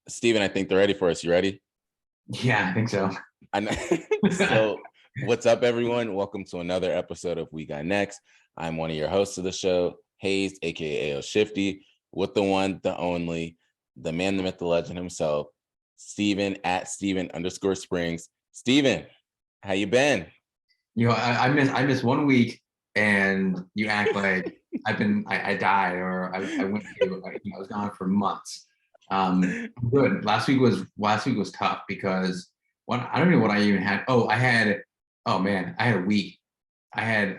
Steven, I think they're ready for us. You ready? Yeah, I think so. I know. So, what's up, everyone? Welcome to another episode of We Got Next. I'm one of your hosts of the show, Hayes, aka AO Shifty, with the one, the only, the man, the myth, the legend himself, Steven at Steven_Springs. Steven, how you been? You know, I missed 1 week, and you act like I died or I went to I was gone for months. Good. Last week was tough because I don't know what I even had. I had a week. I had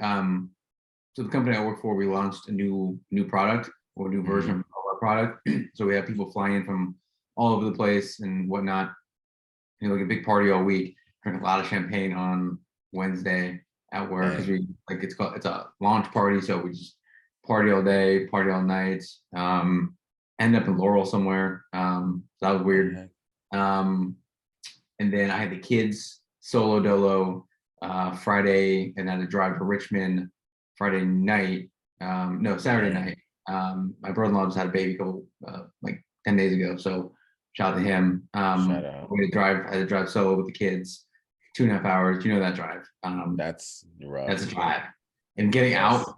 so the company I work for, we launched a new product or a new version of our product. So we have people flying in from all over the place and whatnot. Like a big party all week. Drink a lot of champagne on Wednesday at work because it's a launch party, so we just party all day, party all night. End up in Laurel somewhere. So that was weird. And then I had the kids solo dolo Friday, and I had to drive to Richmond Friday night. Saturday night. My brother-in-law just had a baby like 10 days ago, so shout out to him. Shout out. I had to drive solo with the kids, 2.5 hours. You know that drive. That's rough. That's a drive. And getting out of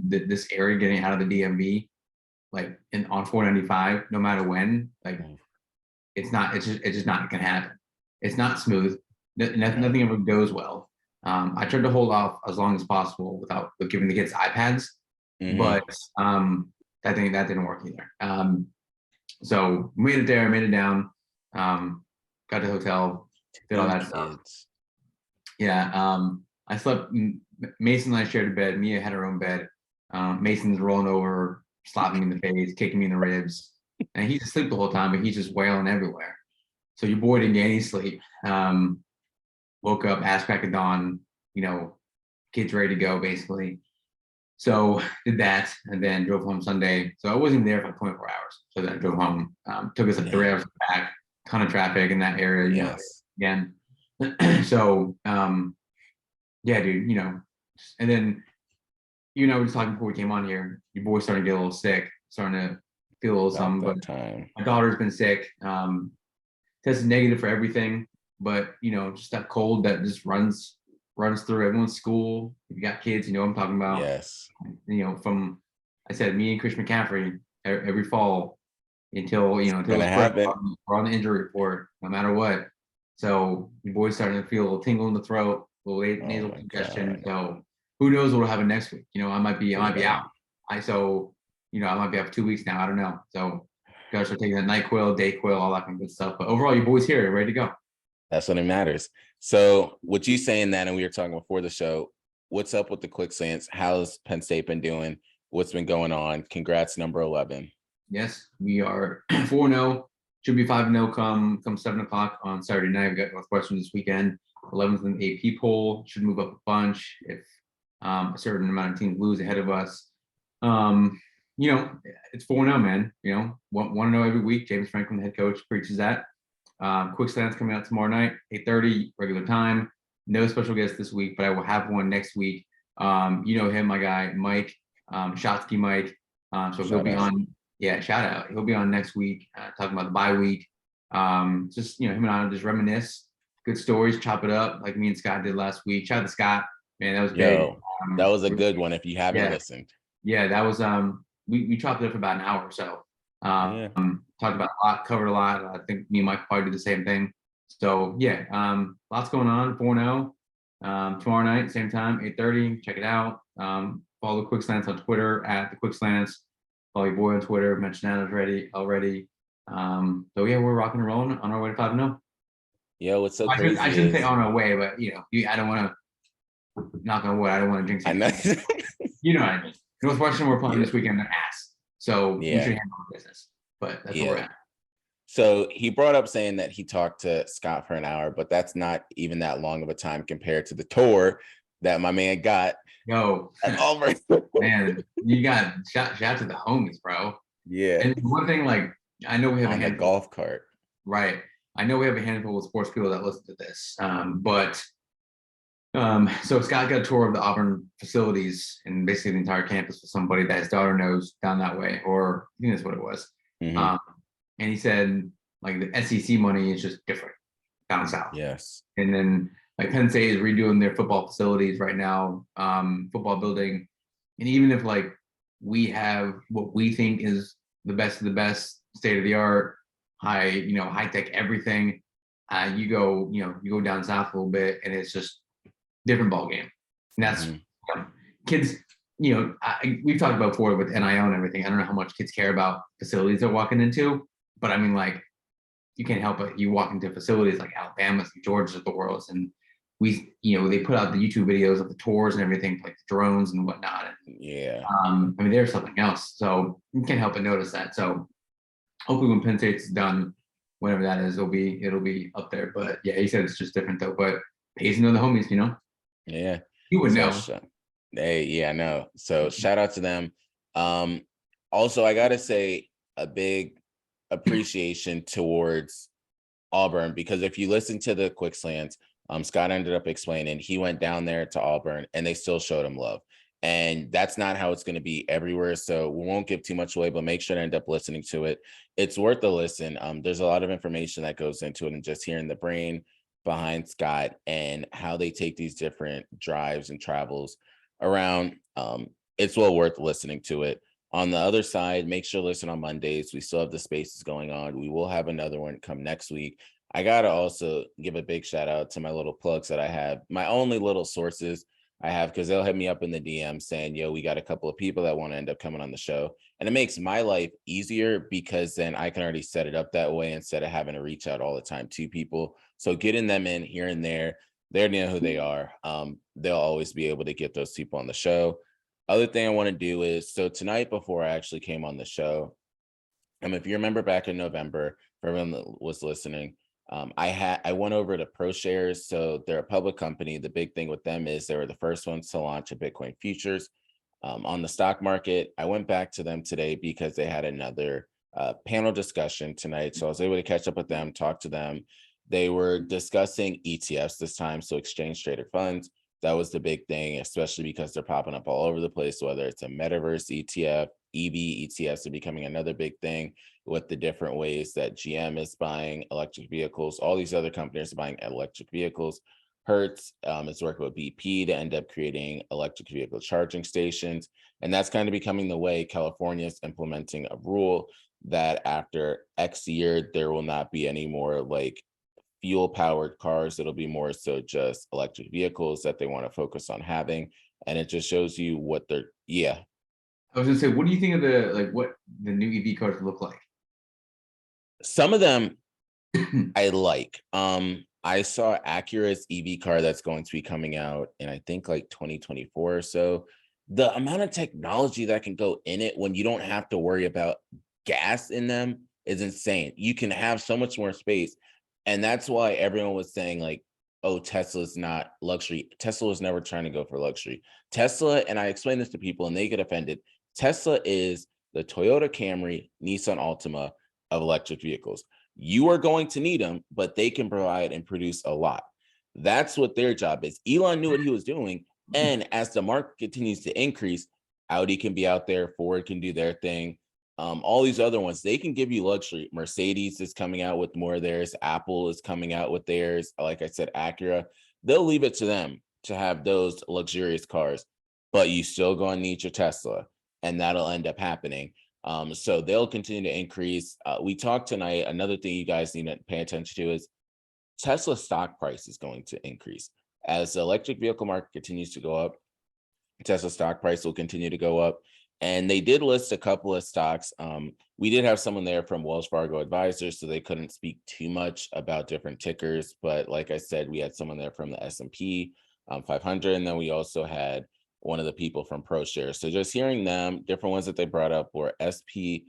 this area, getting out of the DMV, like on 495, no matter when, like it's just not gonna happen. It's not smooth. Nothing ever goes well. I tried to hold off as long as possible without giving the kids iPads, but that didn't work either. So made it there, made it down, got to the hotel, did all that stuff. Yeah, I slept. Mason and I shared a bed. Mia had her own bed. Mason's rolling over, slapping me in the face, kicking me in the ribs, and he's asleep the whole time, but he's just wailing everywhere. So your boy didn't get any sleep. Woke up, ass crack of dawn, kids ready to go, basically. So did that, and then drove home Sunday. So I wasn't there for 24 hours. So then I drove home. Took us 3 hours back. Ton of traffic in that area. Again. So yeah, dude. And then we were just talking before we came on here. Your boy's starting to get a little sick, starting to feel a little something. But my daughter's been sick. Tested negative for everything, but just that cold that just runs through everyone's school. If you got kids, what I'm talking about. Yes. From I said, me and Chris McCaffrey every fall until it's we're on the injury report, no matter what. So your boy's starting to feel a little tingle in the throat, a little nasal congestion. So who knows what'll happen next week? I might be out. I might be out for 2 weeks now. I don't know. So gotta start taking that NyQuil, DayQuil, all that kind of good stuff. But overall, your boy's here, ready to go. That's what it matters. So with you saying that, and we were talking before the show, what's up with the Quick Slants? How's Penn State been doing? What's been going on? Congrats, number 11. Yes, we are 4-0. Should be 5-0 come 7:00 on Saturday night. We got Northwestern this weekend. 11th in the AP poll. Should move up a bunch if a certain amount of teams lose ahead of us. It's 4-0, man. 1-0 every week. James Franklin, the head coach, preaches that. Quick Slants coming out tomorrow night, 8:30 regular time. No special guest this week, but I will have one next week. Him, my guy Mike, Shotsky Mike. So he'll be on. Yeah, shout out. He'll be on next week, talking about the bye week. Just him and I just reminisce, good stories, chop it up like me and Scott did last week. Shout out to Scott, man, that was big. That was a good one. If you haven't listened, that was we chopped it up for about an hour or so. Talked about a lot, covered a lot. I think me and Mike probably do the same thing. So lots going on. 4-0. Tomorrow night, same time, 8:30. Check it out. Follow the Quick Slants on Twitter at the Quick Slants. Follow your boy on Twitter. Mentioned that already. So yeah, we're rocking and rolling on our way to 5-0. Yeah, what's so crazy? I shouldn't say on our way, but I don't want to knock on wood. I don't want to jinx it. I know. You know what I mean. Northwestern, we're playing this weekend. They're ass. So we should handle the business. But that's where we're at. So he brought up saying that he talked to Scott for an hour, but that's not even that long of a time compared to the tour that my man got. Yo, Auburn. Man, you got shout out to the homies, bro. Yeah. And one thing, I know we have a golf cart. Right. I know we have a handful of sports people that listen to this. So Scott got a tour of the Auburn facilities and basically the entire campus with somebody that his daughter knows down that way, or I think that's what it was. And he said Like the SEC money is just different down south. Yes. And then like Penn State is redoing their football facilities right now, football building. And even if like we have what we think is the best of the best, state of the art, high tech everything, you go down south a little bit and it's just different ball game. And that's kids. We've talked about before with NIL and everything. I don't know how much kids care about facilities they're walking into, but I mean, like, you can't help it. You walk into facilities like Alabama's and Georgia's of the world, and they put out the YouTube videos of the tours and everything, like the drones and whatnot. Yeah. I mean, there's something else. So you can't help but notice that. So hopefully when Penn State's done, whenever that is, it'll be up there. But yeah, he said it's just different though. But pays to know the homies, Yeah. You would know. I know. So shout out to them. Also, I gotta say a big appreciation towards Auburn, because if you listen to the quick slants, Scott ended up explaining he went down there to Auburn and they still showed him love. And that's not how it's going to be everywhere. So we won't give too much away, but make sure to end up listening to it. It's worth a listen. There's a lot of information that goes into it, and just hearing the brain behind Scott and how they take these different drives and travels around. It's well worth listening to it. On the other side, make sure to listen on Mondays. We still have the spaces going on. We will have another one come next week. I got to also give a big shout out to my little plugs that I have, my only little sources I have, because they'll hit me up in the DM saying, yo, we got a couple of people that want to end up coming on the show. And it makes my life easier because then I can already set it up that way instead of having to reach out all the time to people. So getting them in here and there, they know who they are. They'll always be able to get those people on the show. Other thing I want to do is, so tonight before I actually came on the show, if you remember back in November, for everyone that was listening, I went over to ProShares. So they're a public company. The big thing with them is they were the first ones to launch a Bitcoin futures on the stock market. I went back to them today because they had another panel discussion tonight. So I was able to catch up with them, talk to them. They were discussing ETFs this time, so exchange traded funds. That was the big thing, especially because they're popping up all over the place, whether it's a metaverse ETF, EV ETFs are becoming another big thing with the different ways that GM is buying electric vehicles. All these other companies are buying electric vehicles. Hertz is working with BP to end up creating electric vehicle charging stations. And that's kind of becoming the way. California is implementing a rule that after X year, there will not be any more like fuel powered cars. It'll be more so just electric vehicles that they want to focus on having. And it just shows you what they're, I was gonna say, what do you think of what the new EV cars look like? Some of them I like. I saw Acura's EV car that's going to be coming out in, I think, like 2024 or so. The amount of technology that can go in it when you don't have to worry about gas in them is insane. You can have so much more space. And that's why everyone was saying like, oh, Tesla's not luxury. Tesla was never trying to go for luxury. Tesla, and I explain this to people and they get offended, Tesla is the Toyota Camry, Nissan Altima of electric vehicles. You are going to need them, but they can provide and produce a lot. That's what their job is. Elon knew what he was doing. And as the market continues to increase, Audi can be out there, Ford can do their thing. All these other ones, they can give you luxury. Mercedes is coming out with more of theirs. Apple is coming out with theirs. Like I said, Acura, they'll leave it to them to have those luxurious cars, but you still going to need your Tesla, and that'll end up happening. So they'll continue to increase. We talked tonight. Another thing you guys need to pay attention to is Tesla stock price is going to increase. As the electric vehicle market continues to go up, Tesla stock price will continue to go up. And they did list a couple of stocks. We did have someone there from Wells Fargo Advisors, so they couldn't speak too much about different tickers. But like I said, we had someone there from the S&P 500, and then we also had one of the people from ProShares. So just hearing them, different ones that they brought up were SPXB,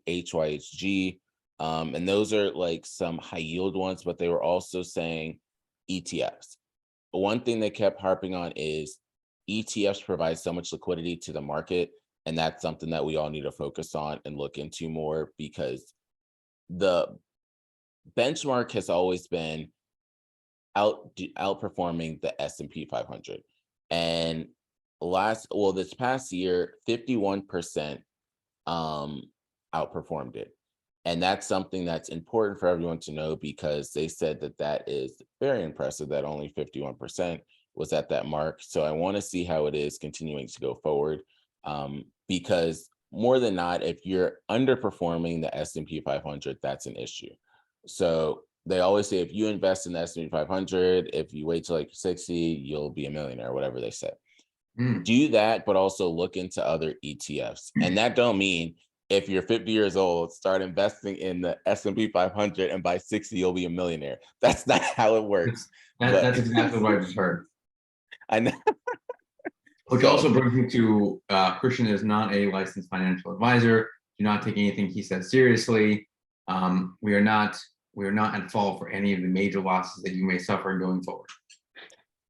HYHG, and those are like some high yield ones, but they were also saying ETFs. One thing they kept harping on is ETFs provide so much liquidity to the market, and that's something that we all need to focus on and look into more, because the benchmark has always been outperforming the S&P 500. And this past year, 51% outperformed it. And that's something that's important for everyone to know, because they said that is very impressive that only 51% was at that mark. So I want to see how it is continuing to go forward, because more than not, if you're underperforming the S&P 500, that's an issue. So they always say if you invest in the S&P 500, if you wait till like 60, you'll be a millionaire, whatever they say. Do that, but also look into other ETFs. And that don't mean if you're 50 years old, start investing in the S&P 500 and by 60, you'll be a millionaire. That's not how it works. That's exactly what I just heard. I know. Which also brings me to Christian is not a licensed financial advisor. Do not take anything he says seriously. We are not at fault for any of the major losses that you may suffer going forward.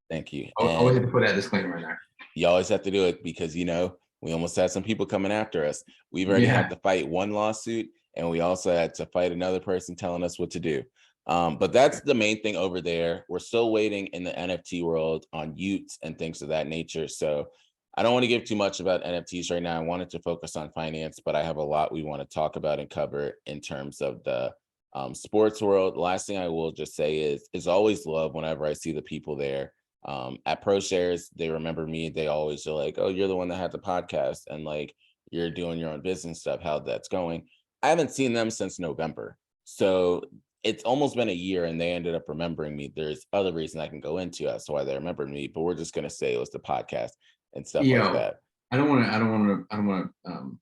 Thank you. Always have to put that disclaimer in there. You always have to do it, because we almost had some people coming after us. We've already had to fight one lawsuit, and we also had to fight another person telling us what to do. But that's the main thing over there. We're still waiting in the NFT world on Utes and things of that nature. So I don't want to give too much about NFTs right now. I wanted to focus on finance, but I have a lot we want to talk about and cover in terms of the sports world. Last thing I will just say is always love whenever I see the people there. At ProShares, they remember me. They always are like, oh, you're the one that had the podcast, and like you're doing your own business stuff, how that's going. I haven't seen them since November. So it's almost been a year, and they ended up remembering me. There's other reasons I can go into as to why they remembered me, but we're just going to say it was the podcast and stuff like that. I don't want to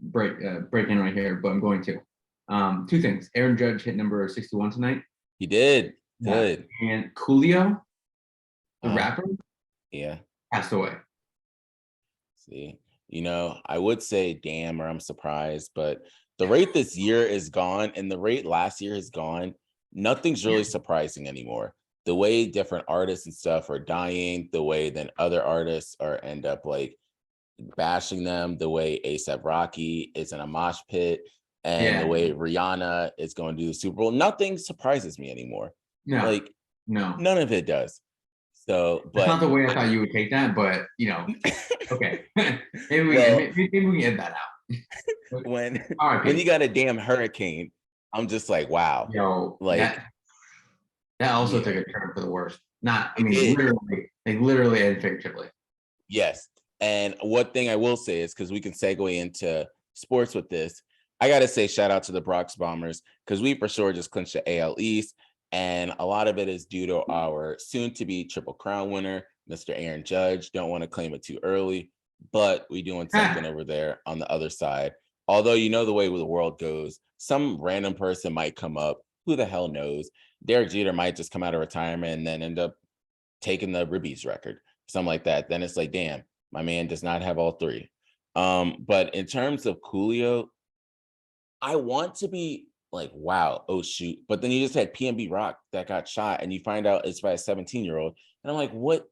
break in right here, but I'm going to. Two things. Aaron Judge hit number 61 tonight. He did. Good. And Coolio, the rapper, passed away. See, I would say damn, or I'm surprised, but the rate this year is gone and the rate last year is gone. Nothing's really surprising anymore. The way different artists and stuff are dying, the way then other artists end up like bashing them, the way A$AP Rocky is in a mosh pit, and the way Rihanna is going to do the Super Bowl. Nothing surprises me anymore. No, none of it does. So, but it's not the way I thought you would take that, but okay, maybe we can get that out. When you got a damn hurricane, I'm just like, wow. That also took a turn for the worse. Literally and figuratively. Yes. And one thing I will say is, because we can segue into sports with this, I got to say shout out to the Bronx Bombers, because we for sure just clinched the AL East. And a lot of it is due to our soon-to-be Triple Crown winner, Mr. Aaron Judge. Don't want to claim it too early, but we're doing something over there on the other side. Although the way the world goes, some random person might come up. Who the hell knows? Derek Jeter might just come out of retirement and then end up taking the Ribbies record, something like that. Then it's like, damn, my man does not have all three. But in terms of Coolio, I want to be like, wow, oh shoot. But then you just had PNB Rock that got shot, and you find out it's by a 17-year-old. And I'm like, what?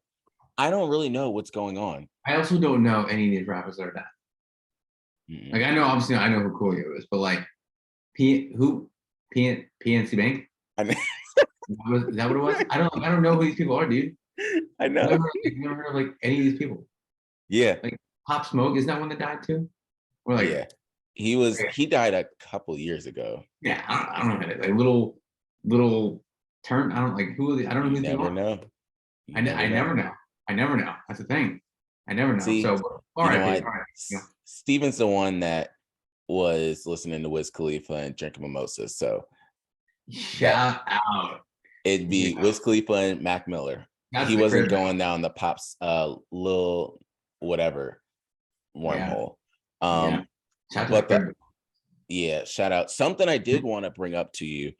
I don't really know what's going on. I also don't know any of these rappers that are dead. Like, I know who Coolio is, but like, PNC Bank? Is that what it was? I don't know who these people are, dude. I know. I've never heard of like any of these people. Yeah. Like Pop Smoke, is that one that died too? Or like, he died a couple years ago. Yeah, I don't know. Like little turn. I don't like who. I don't know who these people are. I never know. I never know. That's the thing. I never know. See, so all right. Steven's the one that was listening to Wiz Khalifa and drinking mimosas. So shout out. It'd be Wiz Khalifa and Mac Miller. He wasn't going down the Pop's little whatever wormhole. Shout out. Something I did want to bring up to you,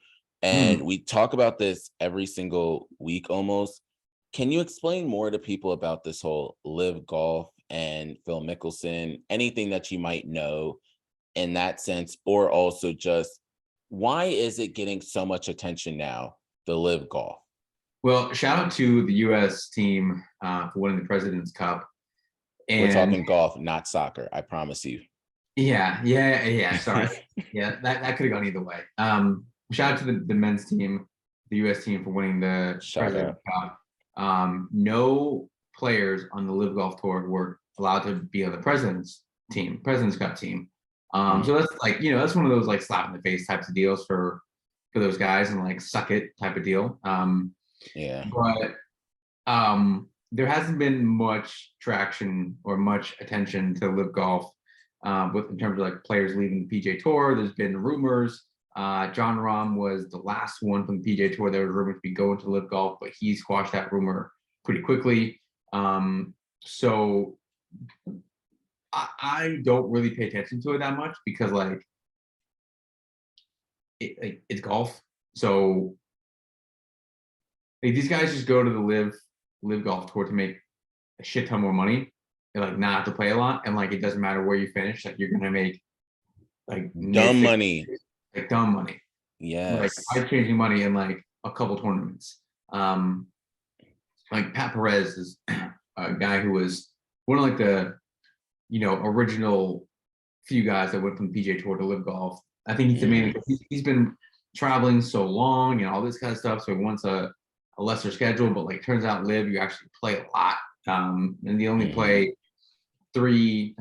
and we talk about this every single week almost. Can you explain more to people about this whole Live Golf and Phil Mickelson, anything that you might know in that sense, or also just why is it getting so much attention now, the Live Golf? Well, shout out to the U.S. team for winning the President's Cup. And we're talking golf, not soccer, I promise you. Yeah. Sorry. that could have gone either way. Shout out to the men's team, the U.S. team, for winning the President's Cup. No players on the Live Golf Tour were allowed to be on the President's Cup team. So that's like, that's one of those like slap in the face types of deals for those guys, and like suck it type of deal. But there hasn't been much traction or much attention to Live Golf with in terms of like players leaving the PGA Tour. There's been rumors. John Rahm was the last one from the PGA Tour that was rumored to be going to Live Golf, but he squashed that rumor pretty quickly. So I don't really pay attention to it that much because like it's golf. So like, these guys just go to the live golf tour to make a shit ton more money and like not have to play a lot, and like it doesn't matter where you finish, like you're gonna make like dumb money. Like dumb money. Yes. Like life-changing money in like a couple tournaments. Like Pat Perez is a guy who was one of like the original few guys that went from the PGA Tour to Live Golf. I think he's the main. He's been traveling so long and all this kind of stuff, so he wants a lesser schedule. But like turns out Live, you actually play a lot, and they only play 3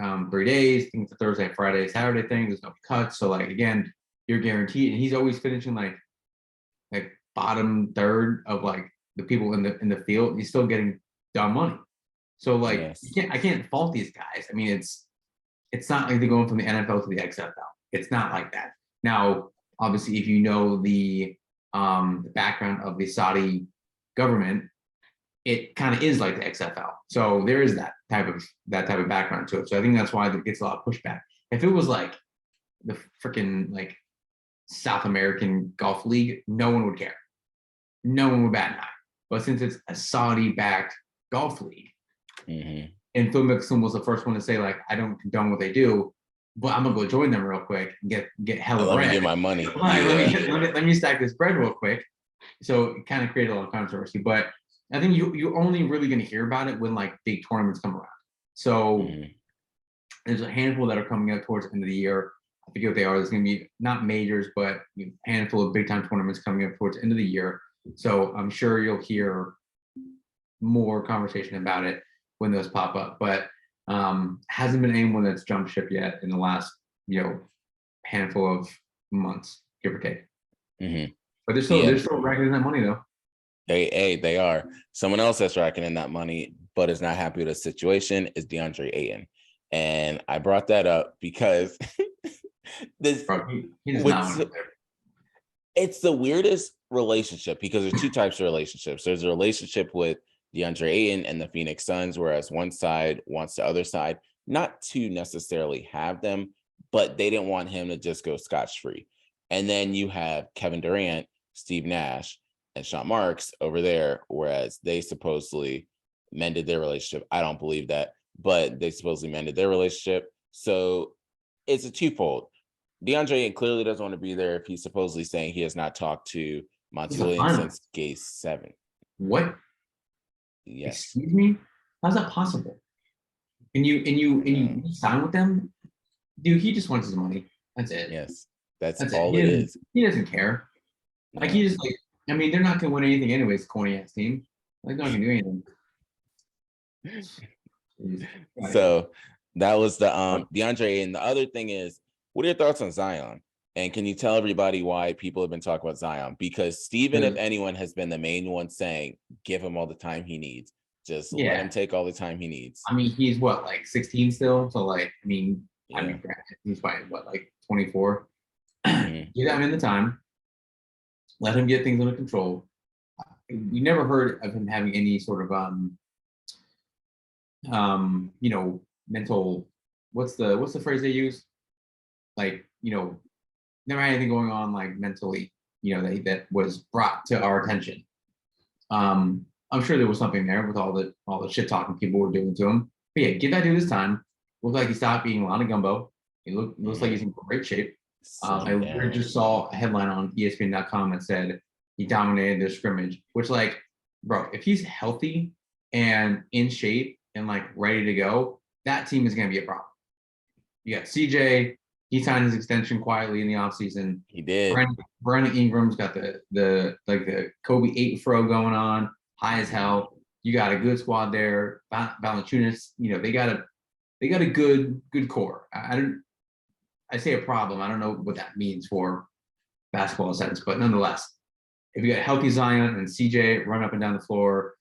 days. I think it's a Thursday, Friday, Saturday thing. There's no cuts, so like again, you're guaranteed. And he's always finishing like bottom third of like the people in the field. He's still getting dumb money. So like I can't fault these guys. I mean, it's not like they're going from the NFL to the XFL. It's not like that. Now, obviously, if you know the background of the Saudi government, it kind of is like the XFL. So there is that type of background to it. So I think that's why it gets a lot of pushback. If it was like the freaking like South American Golf League, no one would care. No one would bat an eye. But since it's a Saudi-backed golf league, and Phil Mickelson was the first one to say, like, I don't condone what they do, but I'm gonna go join them real quick and get hella bread. Let me get my money. Let me stack this bread real quick. So it kind of created a lot of controversy. But I think you're only really gonna hear about it when like big tournaments come around. So there's a handful that are coming up towards the end of the year. I forget what they are. There's gonna be not majors, but a handful of big time tournaments coming up towards the end of the year. So I'm sure you'll hear more conversation about it when those pop up, but hasn't been anyone that's jumped ship yet in the last handful of months, give or take. But they're still racking in that money though. They are. Someone else that's racking in that money but is not happy with the situation is DeAndre Ayton, and I brought that up because it's the weirdest relationship because there's 2 types of relationships. There's a relationship with DeAndre Ayton and the Phoenix Suns, whereas one side wants the other side not to necessarily have them, but they didn't want him to just go scotch-free. And then you have Kevin Durant, Steve Nash, and Sean Marks over there, whereas they supposedly mended their relationship. I don't believe that, but they supposedly mended their relationship. So it's a twofold. DeAndre Ayton clearly doesn't want to be there if he's supposedly saying he has not talked to Monty Williams since Game 7. What? Yes. Excuse me? How's that possible? And you sign with them? Dude, he just wants his money. That's it. That's all it is. He doesn't care. Like he just like, I mean, they're not gonna win anything anyways, corny ass team. Like they're not gonna do anything. So that was the DeAndre. And the other thing is, what are your thoughts on Zion? And can you tell everybody why people have been talking about Zion? Because Steven, if anyone, has been the main one saying, give him all the time he needs. Just let him take all the time he needs. I mean, he's what, like 16 still? So like, I mean, he's probably what, like 24? Give him in the time. Let him get things under control. We never heard of him having any sort of mental, what's the phrase they use? Like, never had anything going on like mentally, that was brought to our attention. I'm sure there was something there with all the shit talking people were doing to him. But yeah, give that dude his time. Looked like he stopped eating a lot of gumbo. He looks like he's in great shape. I just saw a headline on ESPN.com that said he dominated the scrimmage, which like, bro, if he's healthy and in shape and like ready to go, that team is gonna be a problem. You got CJ. He signed his extension quietly in the offseason. He did. Brandon Ingram's got the Kobe 8 fro going on, high as hell. You got a good squad there. Valanciunas, they got a good core. I say a problem. I don't know what that means for basketball sense, but nonetheless, if you got healthy Zion and CJ run up and down the floor,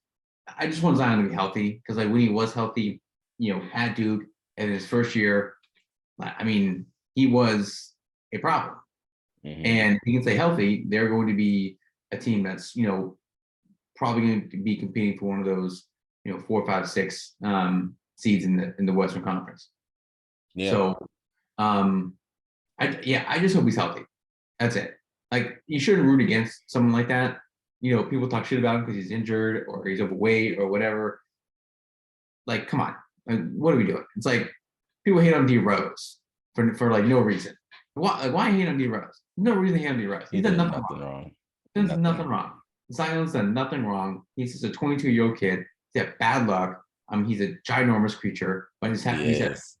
I just want Zion to be healthy because like when he was healthy, at Duke in his first year, I mean, he was a problem. Mm-hmm. And he can stay healthy, they're going to be a team that's, probably going to be competing for one of those, 4, 5, 6 seeds in the Western Conference. Yeah. So, I just hope he's healthy. That's it. Like you shouldn't root against someone like that. People talk shit about him because he's injured or he's overweight or whatever. Like, come on, like, what are we doing? It's like people hate on D Rose for like no reason. Why hate on D Rose? No reason to hate on D Rose. He's done nothing wrong. He's done nothing wrong. Zion's done nothing wrong. He's just a 22-year-old kid. He's had bad luck. He's a ginormous creature, but he's had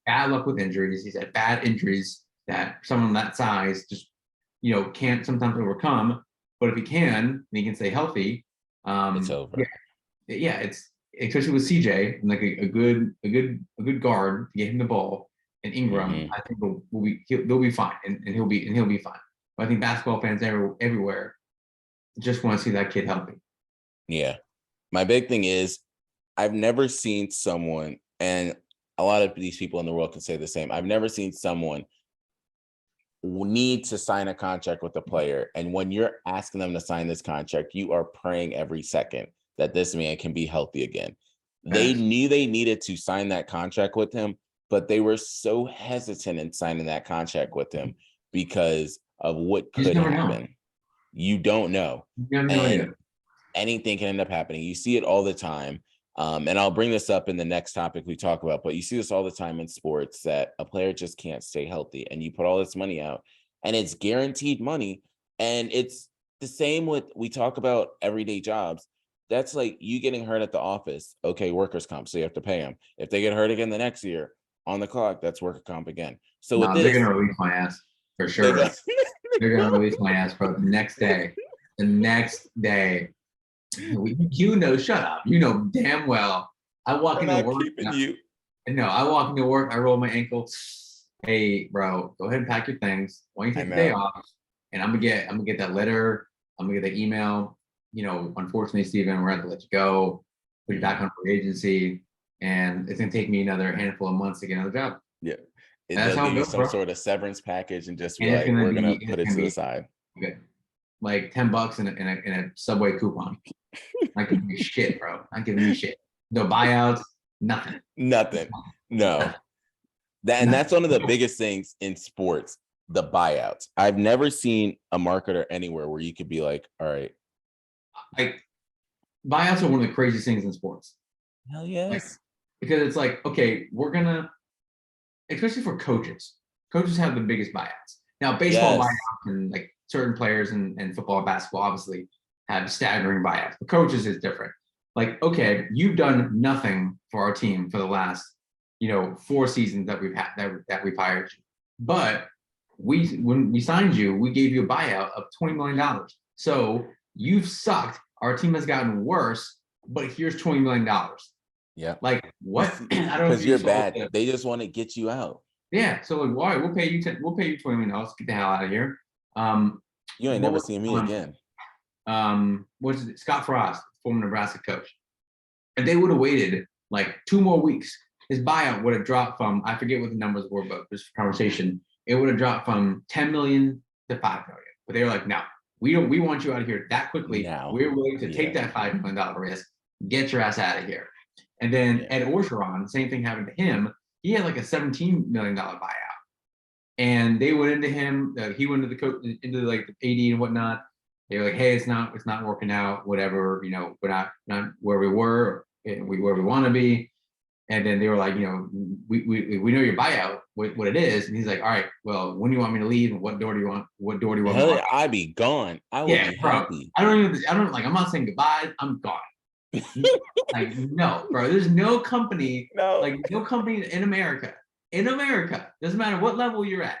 bad luck with injuries. He's had bad injuries that someone that size just can't sometimes overcome. But if he can, and he can stay healthy, it's over. Yeah, it's especially with CJ and like a good guard to get him the ball and Ingram. Mm-hmm. I think they'll be fine and he'll be fine. But I think basketball fans everywhere just want to see that kid healthy. Yeah, my big thing is I've never seen someone, and a lot of these people in the world can say the same. I've never seen someone need to sign a contract with a player, and when you're asking them to sign this contract, you are praying every second that this man can be healthy again. They knew they needed to sign that contract with him, but they were so hesitant in signing that contract with him because of what could happen. You don't know. You have no idea. Anything can end up happening. You see it all the time. And I'll bring this up in the next topic we talk about, but you see this all the time in sports that a player just can't stay healthy and you put all this money out and it's guaranteed money. And it's the same with, we talk about everyday jobs. That's like you getting hurt at the office. Okay, workers' comp, so you have to pay them. If they get hurt again the next year on the clock, that's workers' comp again. So with this, they're going to release my ass for sure. They're going to release my ass, bro, the next day. Shut up. Damn well. I walk into work. I walk into work. I roll my ankle. Hey, bro, go ahead and pack your things. Why don't you take the day off? And I'm gonna get that letter. I'm gonna get that email. Unfortunately, Steven, we're gonna have to let you go. Put you back on free agency, and it's gonna take me another handful of months to get another job. Yeah, they'll give you some sort of severance package and just be like, we're gonna put it to the side. Good. Like $10 in a Subway coupon. Not giving me shit, bro. Not giving me shit. No buyouts, nothing. No. That's one of the biggest things in sports, the buyouts. I've never seen a marketer anywhere where you could be like, all right. Like buyouts are one of the craziest things in sports. Hell yes. Because it's like, okay, we're gonna, especially for coaches. Coaches have the biggest buyouts. Now, baseball buyouts and like certain players and football and basketball obviously have staggering buyouts. The coaches is different. Like, okay, you've done nothing for our team for the last, 4 seasons that we've had that we've hired you. But when we signed you, we gave you a buyout of $20 million. So you've sucked. Our team has gotten worse, but here's $20 million. Yeah. Like what? I don't know. Because you're bad. They just want to get you out. Yeah. So like, why? We'll pay you $20 million. Get the hell out of here. You ain't never seen me again. What's it? Scott Frost, former Nebraska coach. And they would have waited like 2 more weeks. His buyout would have dropped from, I forget what the numbers were, but this conversation, it would have dropped from 10 million to 5 million. But they were like, no, we want you out of here that quickly. Now, we're willing to take that $5 million risk. Get your ass out of here. And then Ed Orgeron, same thing happened to him. He had like a $17 million buyout. And they went into him, he went into the coach, into like the AD and whatnot. They were like, hey, it's not working out, whatever, we're not where we were, where we want to be. And then they were like, we know your buyout, what it is. And he's like, all right, well, when do you want me to leave? And what door do you want? Hell, I'd be gone. I would be happy. I'm not saying goodbye. I'm gone. Like, no, bro, there's no company, no company in America, doesn't matter what level you're at.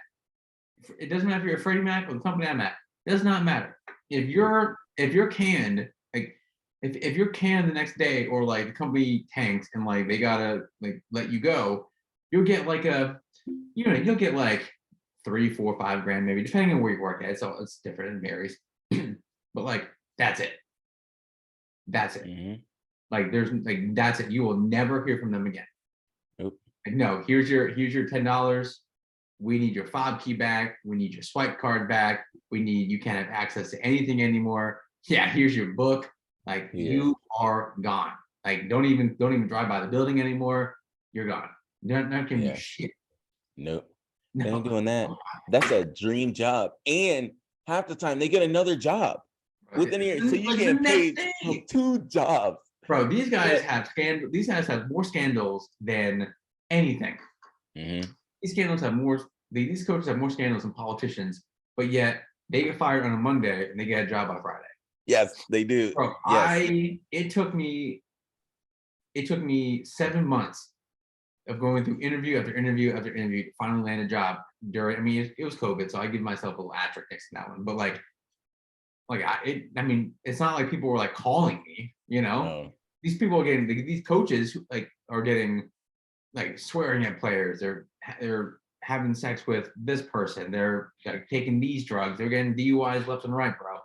It doesn't matter if you're a Freddie Mac or the company I'm at. It does not matter. If you're canned, like if you're canned the next day, or like the company tanks and like they gotta like let you go, you'll get like you'll get like 3, 4, 5 grand, maybe depending on where you work at. So it's different and varies. But like that's it. That's it. Mm-hmm. Like there's like that's it. You will never hear from them again. Nope. Like, no, here's your $10. We need your fob key back. We need your swipe card back. You can't have access to anything anymore. Yeah, here's your book. Like you are gone. Like don't even drive by the building anymore. You're gone. Not giving you shit. Nope. No. They ain't doing that. That's a dream job. And half the time they get another job within a year. So you get paid from 2 jobs. Bro, these guys have scandal. These guys have more scandals than anything. Mm-hmm. These scandals have more. These coaches have more scandals than politicians, but yet they get fired on a Monday and they get a job on Friday. Yes, they do. Bro, yes. It took me 7 months of going through interview after interview after interview to finally land a job during. I mean, it was COVID, so I give myself a little asterisk next to that one. But I mean, it's not like people were like calling me. You know, No. These people are getting these coaches like are getting like swearing at players. They're having sex with this person. They're like, taking these drugs. They're getting DUIs left and right, bro.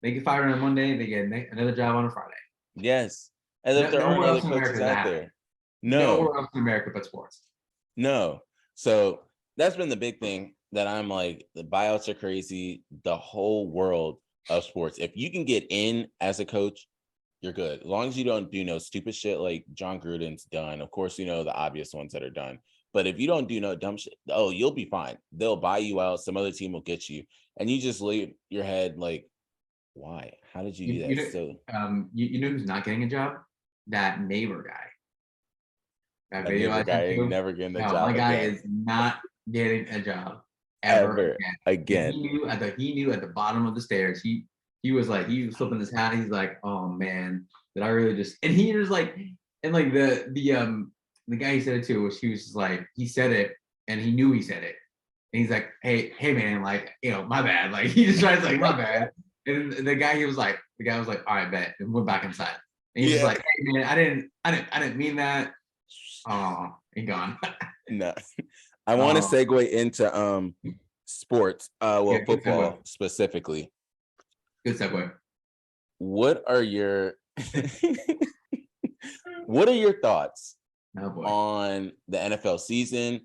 They get fired on a Monday. They get another job on a Friday. Yes, as if there aren't other coaches out there. Nowhere else in America but sports. No. So that's been the big thing that I'm like, the buyouts are crazy. The whole world of sports. If you can get in as a coach, you're good. As long as you don't do no stupid shit like John Gruden's done. Of course, you know the obvious ones that are done. But if you don't do no dumb shit, you'll be fine. They'll buy you out. Some other team will get you. And you just leave your head like, why? How did you do that? You know who's not getting a job? That neighbor guy. That neighbor guy ain't never getting a job. My guy is not getting a job ever again. He knew at the bottom of the stairs. He was flipping his hat. He's like, oh man, did I really just? And he was like, and like the guy he said it to he was just like, he said it and he knew he said it. And he's like, hey man, like, you know, my bad. Like he just tries like, my bad. And the guy was like, all right, bet, and went back inside. And he's just like, hey man, I didn't mean that. Oh, he gone. No. I want to segue into sports, football specifically. Good segue. What are your thoughts on the NFL season?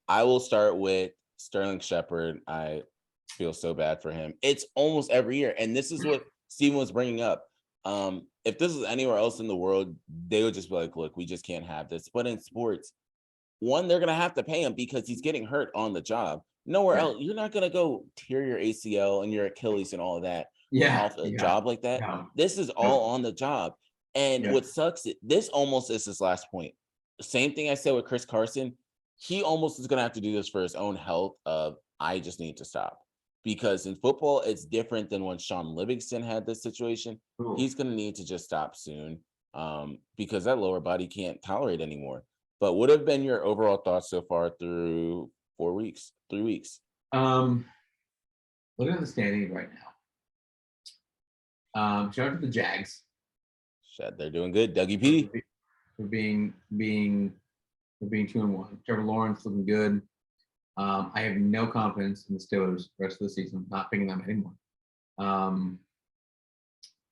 I will start with Sterling Shepard. I feel so bad for him. It's almost every year. And this is what Steven was bringing up. If this is anywhere else in the world, they would just be like, look, we just can't have this. But in sports, one, they're going to have to pay him because he's getting hurt on the job. Nowhere else. You're not going to go tear your ACL and your Achilles and all of that off a job like that. No. This is all on the job. And what sucks, this almost is his last point. The same thing I said with Chris Carson. He almost is going to have to do this for his own health of, I just need to stop. Because in football, it's different than when Sean Livingston had this situation. Ooh. He's going to need to just stop soon because that lower body can't tolerate anymore. But what have been your overall thoughts so far through 3 weeks? Looking at the standings right now. Shout out to the Jags. They're doing good. Dougie P. For being 2-1. Trevor Lawrence looking good. I have no confidence in the Steelers the rest of the season. Not picking them anymore.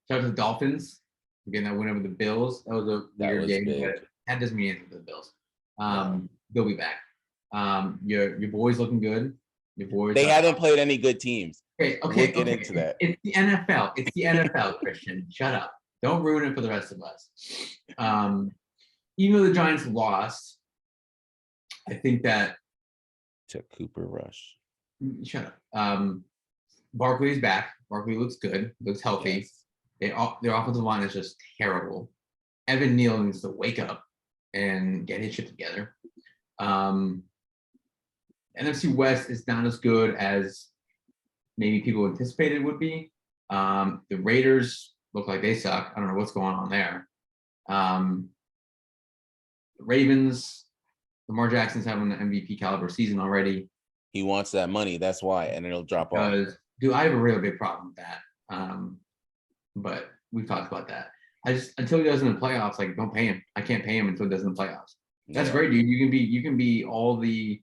Shout out to the Dolphins for getting that win over the Bills. That was a weird game, but that doesn't mean anything to the Bills. They'll be back. Your boys looking good. Your boys. They haven't played any good teams. Okay. We'll get into that. It's the NFL. It's the NFL, Christian. Shut up. Don't ruin it for the rest of us. Even though the Giants lost, I think that. To Cooper Rush. Shut up. Barkley's back. Barkley looks good. Looks healthy. Yes. Their offensive line is just terrible. Evan Neal needs to wake up and get his shit together. NFC West is not as good as maybe people anticipated it would be. The Raiders look like they suck. I don't know what's going on there. The Ravens, Lamar Jackson's having an MVP caliber season already. He wants that money. That's why. And it'll drop off. Dude, I have a real big problem with that. But we've talked about that. Until he does in the playoffs, like, don't pay him. I can't pay him until he does in the playoffs. That's great, dude. You can be all the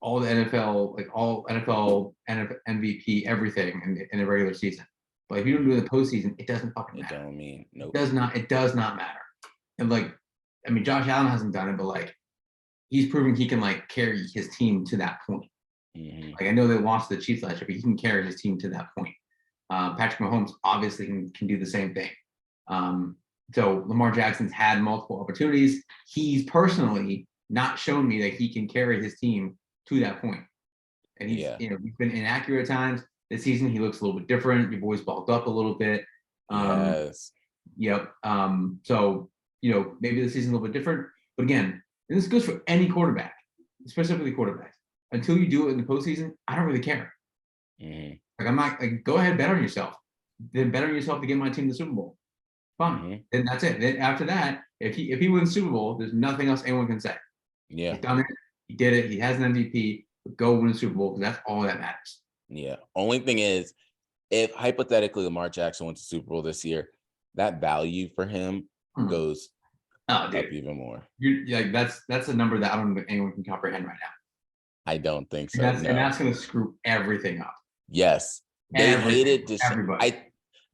all the NFL, like all NFL, MVP, everything in the regular season. But if you don't do it in the postseason, it doesn't fucking matter. It don't mean nope. It does not matter. And like, I mean, Josh Allen hasn't done it, but like, he's proving he can like carry his team to that point. Mm-hmm. Like I know they lost the Chiefs last year, but he can carry his team to that point. Patrick Mahomes obviously can do the same thing. So Lamar Jackson's had multiple opportunities. He's personally not shown me that he can carry his team to that point. And he's he's been inaccurate at times. This season he looks a little bit different. Your boy's bulked up a little bit. Yes. Yep. So maybe the season's a little bit different. But again, and this goes for any quarterback, specifically quarterbacks. Until you do it in the postseason, I don't really care. Mm-hmm. Like I'm not like, go ahead, bet on yourself. Then bet on yourself to get my team to the Super Bowl. Fine. Mm-hmm. Then that's it. Then after that, if he wins Super Bowl, there's nothing else anyone can say. Yeah. He's done it. He did it. He has an MVP. Go win a Super Bowl because that's all that matters. Yeah. Only thing is, if hypothetically Lamar Jackson wins the Super Bowl this year, that value for him goes up even more. You're like that's a number that I don't think anyone can comprehend right now. I don't think so. And that's going to screw everything up. Yes. They hated Deshaun.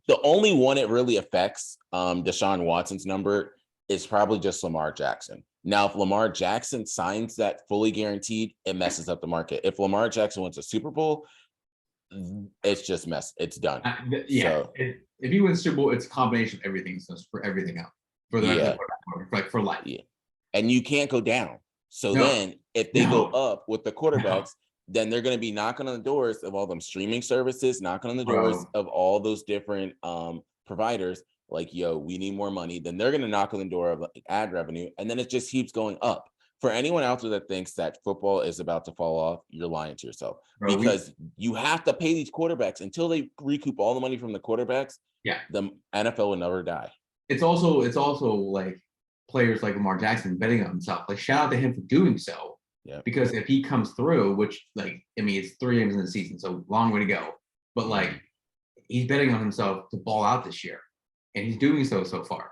The only one it really affects, Deshaun Watson's number, is probably just Lamar Jackson. Now, if Lamar Jackson signs that fully guaranteed, it messes up the market. If Lamar Jackson wins a Super Bowl, it's just it's done. So, if he wins Super Bowl, it's a combination of everything. So for everything else, for the like for life. Yeah, and you can't go down. So then, if they go up with the quarterbacks, then they're going to be knocking on the doors of all them streaming services, knocking on the doors of all those different providers. Like, yo, we need more money. Then they're going to knock on the door of like, ad revenue, and then it just keeps going up. For anyone out there that thinks that football is about to fall off, you're lying to yourself. Because you have to pay these quarterbacks until they recoup all the money from the quarterbacks. Yeah, the NFL will never die. It's also like players like Lamar Jackson betting on himself. Like, shout out to him for doing so. Yeah. Because if he comes through, which like, I mean, it's 3 games in the season, so long way to go. But like, he's betting on himself to ball out this year, and he's doing so far.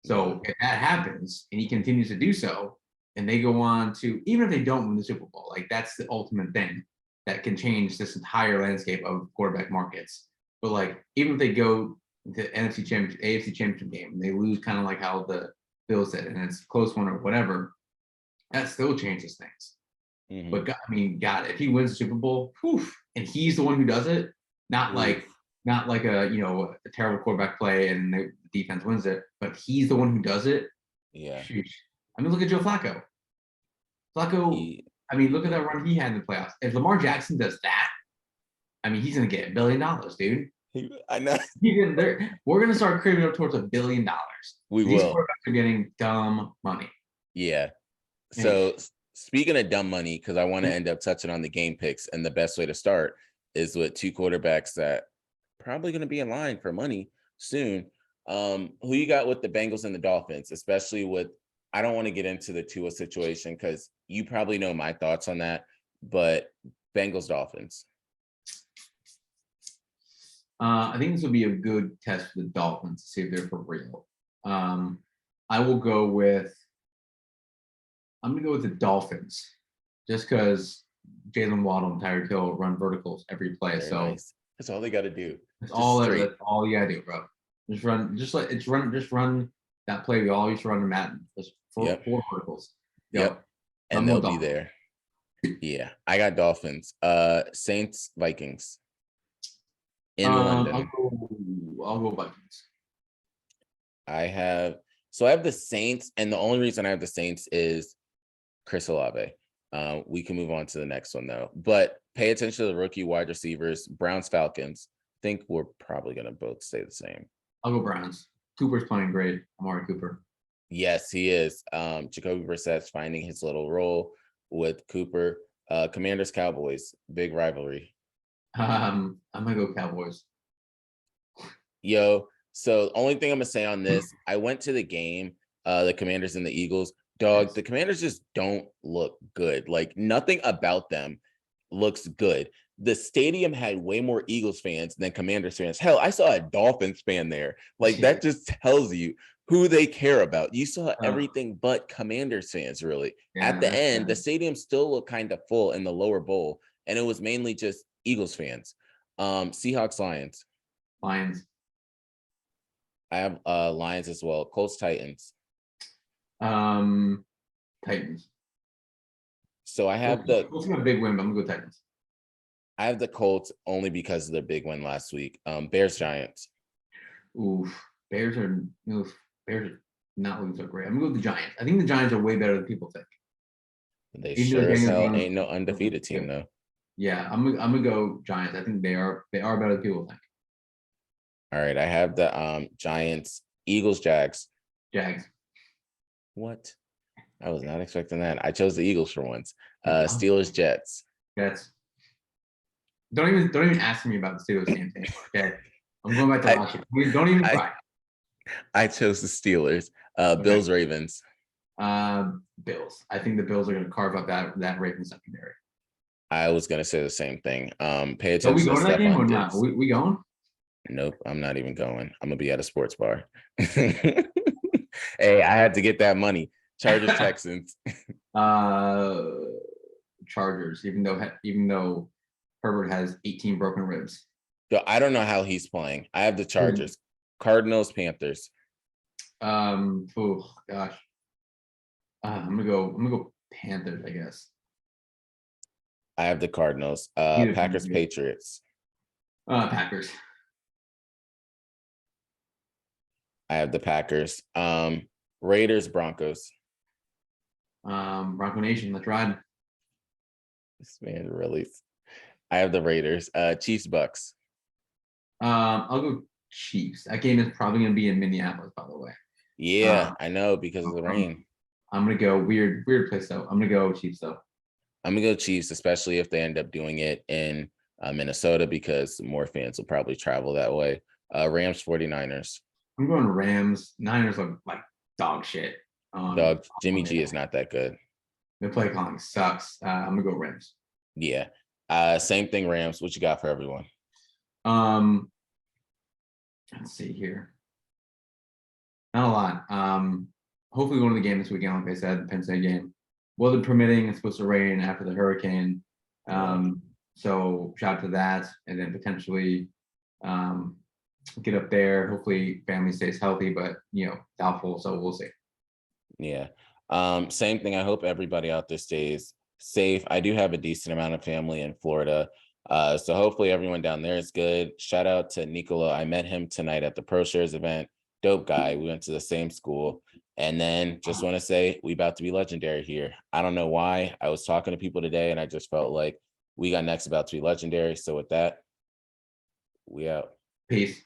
So if that happens and he continues to do so, and they go on to, even if they don't win the Super Bowl, like that's the ultimate thing that can change this entire landscape of quarterback markets. But like, even if they go to AFC Championship game and they lose, kind of like how the Bills did, and it's a close one or whatever, that still changes things. Mm-hmm. But God, I mean, God, if he wins the Super Bowl, and he's the one who does it, not like a terrible quarterback play and the defense wins it, but he's the one who does it. Yeah. Sheesh. I mean, look at Joe Flacco. I mean, look at that run he had in the playoffs. If Lamar Jackson does that, I mean, he's going to get $1 billion, dude. I know. We're going to start creeping up towards $1 billion. These quarterbacks are getting dumb money. Yeah. So speaking of dumb money, because I want to end up touching on the game picks, and the best way to start is with 2 quarterbacks that probably going to be in line for money soon. Who you got with the Bengals and the Dolphins, especially with, I don't want to get into the Tua situation because you probably know my thoughts on that, but Bengals, Dolphins. I think this will be a good test for the Dolphins to see if they're for real. I'm going to go with the Dolphins just because Jalen Waddle and Tyreek Hill run verticals every play. Very so nice. That's all they got to do. That's all you got to do, bro. Just run that play we all used to run to Madden. Just 4 verticals. Yep. And they'll be there. Yeah. I got Dolphins. Saints, Vikings. In London. I'll go Vikings. I have the Saints, and the only reason I have the Saints is Chris Olave. We can move on to the next one though. But pay attention to the rookie wide receivers. Browns, Falcons. I think we're probably gonna both stay the same. I'll go Browns. Cooper's playing great. Amari Cooper. Yes, he is. Jacoby Brissett's finding his little role with Cooper. Commanders, Cowboys, big rivalry. I'm gonna go Cowboys. Yo, so the only thing I'm gonna say on this, I went to the game, the Commanders and the Eagles. Dog, the Commanders just don't look good. Like, nothing about them looks good. The stadium had way more Eagles fans than Commanders fans. Hell, I saw a Dolphins fan there. Like, that just tells you. who they care about. You saw everything but Commanders fans, really. Yeah, At the end, the stadium still looked kind of full in the lower bowl, and it was mainly just Eagles fans. Seahawks, Lions. Lions. I have Lions as well. Colts, Titans. Titans. So I have Colts got a big win, but I'm gonna go Titans. I have the Colts only because of their big win last week. Bears, Giants. Oof. Bears are not looking so great. I'm gonna go with the Giants. I think the Giants are way better than people think. They sure as hell ain't no undefeated team though. Yeah, I'm gonna go Giants. I think they are better than people think. All right, I have the Giants, Eagles, Jags. Jags. What? I was not expecting that. I chose the Eagles for once. Steelers, Jets. Jets. Don't even ask me about the Steelers game. Okay, I'm going back to watch it. Don't even cry. I chose the Steelers. Bills, Ravens. Bills. I think the Bills are going to carve up that Ravens secondary. I was going to say the same thing. Pay attention. Are we going to that game or not? We going? Nope, I'm not even going. I'm gonna be at a sports bar. Hey, I had to get that money. Chargers, Texans. Chargers. Even though Herbert has 18 broken ribs. So I don't know how he's playing. I have the Chargers. Cardinals, Panthers. Oh gosh. I'm gonna go Panthers, I guess. I have the Cardinals. Packers, Patriots. Packers. I have the Packers. Raiders, Broncos. Bronco Nation, let's ride. This man really. I have the Raiders. Chiefs, Bucks. I'll go Chiefs. That game is probably gonna be in Minneapolis, by the way. Yeah, I know because of the rain. I'm gonna go weird place though. I'm gonna go Chiefs though. I'm gonna go Chiefs, especially if they end up doing it in Minnesota, because more fans will probably travel that way. Rams, 49ers. I'm going Rams. Niners look like dog shit. Jimmy G is not that good. The play calling sucks. I'm gonna go Rams. Yeah. Same thing, Rams. What you got for everyone? Let's see here. Not a lot. Hopefully going to the game this weekend, like I said, the Penn State game. Weather permitting, it's supposed to rain after the hurricane. So shout out to that, and then potentially get up there. Hopefully family stays healthy, but doubtful, so we'll see. Yeah. Same thing. I hope everybody out there stays safe. I do have a decent amount of family in Florida. So hopefully everyone down there is good. Shout out to Nicola. I met him tonight at the ProShares event. Dope guy. We went to the same school. And then just want to say we about to be legendary here. I don't know why. I was talking to people today and I just felt like We Got Next about to be legendary. So with that, we out. Peace.